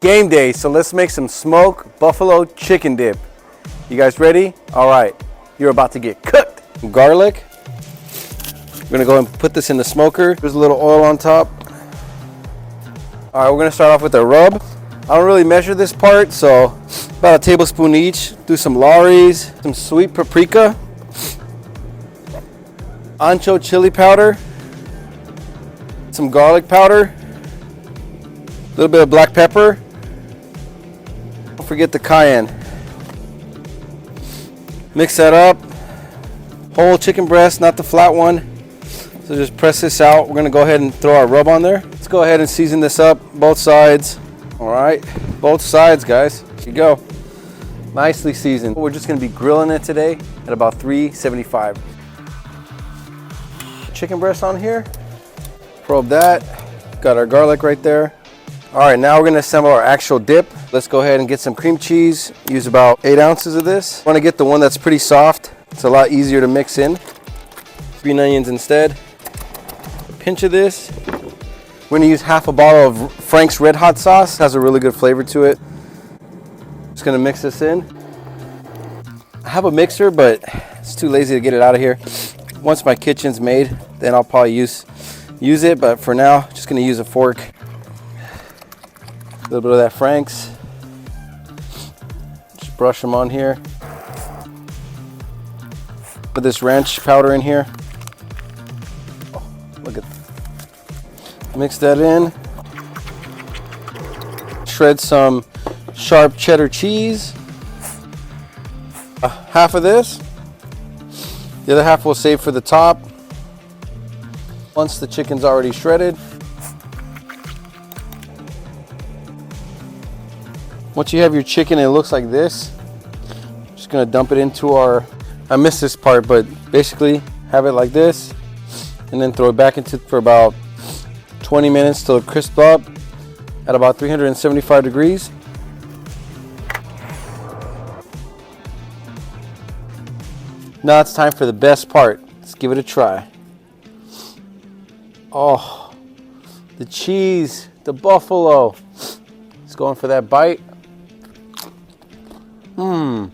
Game day, so let's make some smoked buffalo chicken dip. You guys ready? All right, you're about to get cooked. Garlic. We're gonna go and put this in the smoker. There's a little oil on top. All right, we're gonna start off with a rub. I don't really measure this part, so about a tablespoon each. Do some Lawrys, some sweet paprika, ancho chili powder, some garlic powder, a little bit of black pepper. Don't forget the cayenne. Mix that up. Whole chicken breast, not the flat one. So just press this out. We're gonna go ahead and throw our rub on there. Let's go ahead and season this up, both sides. All right, both sides, guys. Here you go. Nicely seasoned. We're just gonna be grilling it today at about 375. Chicken breast on here. Probe that. Got our garlic right there. All right, now we're gonna assemble our actual dip. Let's go ahead and get some cream cheese. Use about 8 ounces of this. I wanna get the one that's pretty soft. It's a lot easier to mix in. Green onions instead. A pinch of this. We're gonna use half a bottle of Frank's Red Hot sauce. Has a really good flavor to it. Just gonna mix this in. I have a mixer, but it's too lazy to get it out of here. Once my kitchen's made, then I'll probably use it, but for now, just gonna use a fork. A little bit of that Frank's. Just brush them on here. Put this ranch powder in here. Oh, look at that. Mix that in. Shred some sharp cheddar cheese. Half of this. The other half we'll save for the top. Once the chicken's already shredded. Once you have your chicken and it looks like this, I'm just gonna dump it into our, I missed this part, but basically have it like this and then throw it back into for about 20 minutes till it crisps up at about 375 degrees. Now it's time for the best part. Let's give it a try. Oh, the cheese, the buffalo. It's going for that bite. Mmm.